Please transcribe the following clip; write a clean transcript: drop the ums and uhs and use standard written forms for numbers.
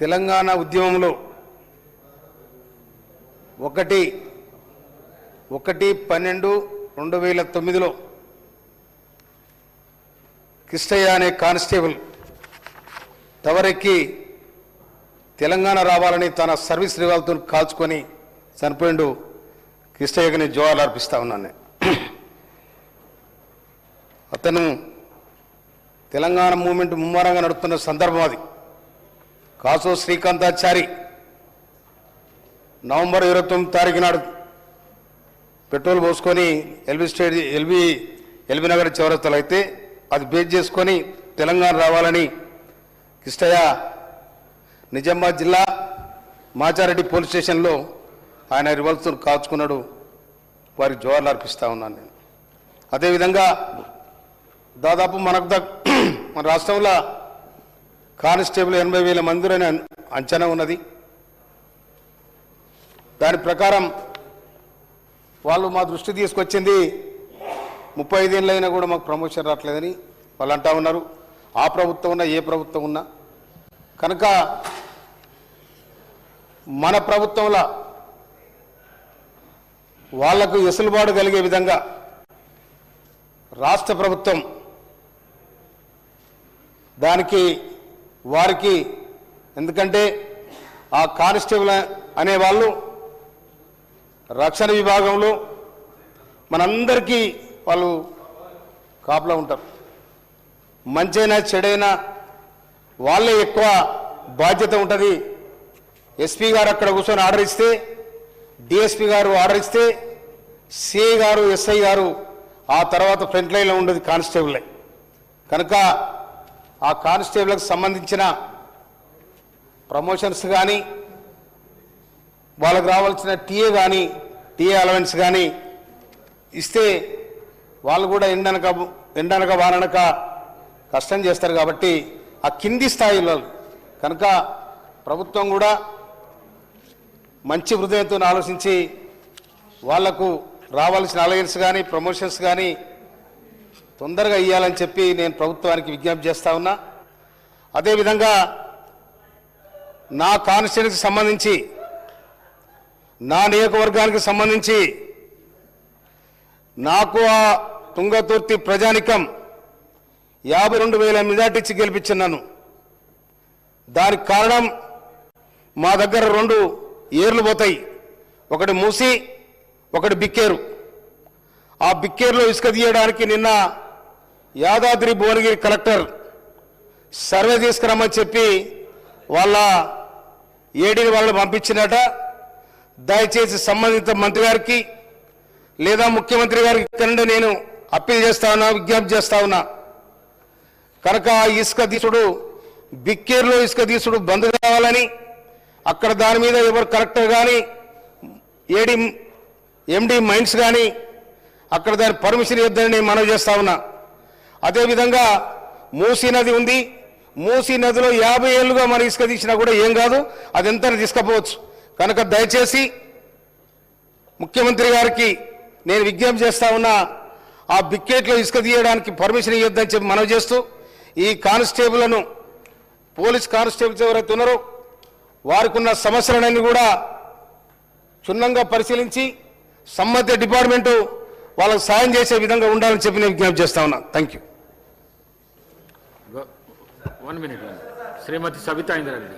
తెలంగాణ ఉద్యమంలో 1/12/2009లో కృష్ణయ్య అనే కానిస్టేబుల్ టవరెక్కి తెలంగాణ రావాలని తన సర్వీస్ రివాల్వర్తో కాల్చుకొని చనిపోయిండు. కృష్ణయ్యకి నేను జోహార్లు అర్పిస్తా ఉన్నాను. అతను తెలంగాణ మూవ్మెంట్ ముమ్మరంగా నడుపుతున్న సందర్భం అది. కాసో శ్రీకాంతాచారి నవంబర్ 29 తారీఖు నాడు పెట్రోల్ పోసుకొని ఎల్బీ నగర్ చౌరస్తాలో అయితే అది బేస్ చేసుకొని తెలంగాణ రావాలని కృష్ణయ్య నిజామాబాద్ జిల్లా మాచారెడ్డి పోలీస్ స్టేషన్లో ఆయన రివాల్వర్తో కాల్చుకున్నాడు. వారికి జోహార్లు అర్పిస్తూ ఉన్నాను నేను. అదేవిధంగా దాదాపు మన రాష్ట్రంలో కానిస్టేబుల్ 80,000 మందిని అంచనా ఉన్నది. దాని ప్రకారం వాళ్ళు మా దృష్టి తీసుకొచ్చింది 35 ఏళ్ళైనా కూడా మాకు ప్రమోషన్ రావట్లేదని వాళ్ళు అంటా ఉన్నారు. ఆ ప్రభుత్వం ఉన్నా ఏ ప్రభుత్వం ఉన్నా కనుక మన ప్రభుత్వంలో వాళ్లకు ఎసులుబాటు కలిగే విధంగా రాష్ట్ర ప్రభుత్వం దానికి వారికి, ఎందుకంటే ఆ కానిస్టేబుల్ అనేవాళ్ళు రక్షణ విభాగంలో మనందరికీ వాళ్ళు కాపులా ఉంటారు. మంచైనా చెడైనా వాళ్ళే ఎక్కువ బాధ్యత ఉంటుంది. ఎస్పీ గారు అక్కడ కూర్చొని ఆర్డర్ ఇస్తే, డిఎస్పీ గారు ఆర్డర్ ఇస్తే, సిఐ గారు ఎస్ఐ గారు ఆ తర్వాత ఫ్రంట్ లైన్లో ఉండేది కానిస్టేబుల్లే. కనుక ఆ కానిస్టేబుల్కి సంబంధించిన ప్రమోషన్స్ కానీ వాళ్ళకు రావాల్సిన టీఏ అలవెన్స్ కానీ ఇస్తే వాళ్ళు కూడా ఎండనక వాననక కష్టం చేస్తారు. కాబట్టి ఆ కింది స్థాయిలో కనుక ప్రభుత్వం కూడా మంచి హృదయంతో ఆలోచించి వాళ్లకు రావాల్సిన అలయన్స్ కానీ ప్రమోషన్స్ కానీ తొందరగా ఇవ్వాలని చెప్పి నేను ప్రభుత్వానికి విజ్ఞప్తి చేస్తా ఉన్నా. అదేవిధంగా నా కాన్స్టిట్యూన్సీకి సంబంధించి, నా నియోజకవర్గానికి సంబంధించి నాకు ఆ తుంగతుర్తి ప్రజానికం 52,000 మెజార్టీ ఇచ్చి గెలిపించినాను. దానికి కారణం మా దగ్గర 2 ఏర్లు పోతాయి. ఒకటి మూసి, ఒకటి బిక్కేరు. ఆ బిక్కేరులో ఇసుక తీయడానికి నిన్న యాదాద్రి భువనగిరి కలెక్టర్ సర్వే తీసుకురమ్మని చెప్పి వాళ్ళ ఏడీని వాళ్ళని పంపించినట. దయచేసి సంబంధిత మంత్రి గారికి లేదా ముఖ్యమంత్రి గారికి ఇక్కడ నేను అప్పీల్ చేస్తా ఉన్నా, విజ్ఞప్తి చేస్తా ఉన్నా. కనుక ఇసుక తీసుడు, బిక్కేరులో ఇసుక తీసుడు బంద్ కావాలని, అక్కడ దాని మీద ఎవరు కలెక్టర్ కానీ ఎండి మైన్స్ కానీ అక్కడ దాని పర్మిషన్ ఇద్దని నేను మనవి చేస్తా ఉన్నా. అదేవిధంగా మూసీ నది ఉంది. మూసీ నదిలో 50 ఏళ్ళుగా మన ఇసుక తీసినా కూడా ఏం కాదు, అది ఎంత తీసుకపోవచ్చు. కనుక దయచేసి ముఖ్యమంత్రి గారికి నేను విజ్ఞప్తి చేస్తా ఉన్నా, ఆ బిక్కెట్లో ఇసుక తీయడానికి పర్మిషన్ ఇవ్వద్దని చెప్పి మనవి చేస్తూ, ఈ కానిస్టేబుల్ను పోలీస్ కానిస్టేబుల్స్ ఎవరైతే ఉన్నారో వారికి ఉన్న సమస్యలన్నీ కూడా క్షుణ్ణంగా పరిశీలించి సంబంధిత డిపార్ట్మెంటు వాళ్ళకు సాయం చేసే విధంగా ఉండాలని చెప్పి నేను విజ్ఞప్తి చేస్తా ఉన్నా. Thank you. 1 minute. Shrimati Sabitha Indra Reddy.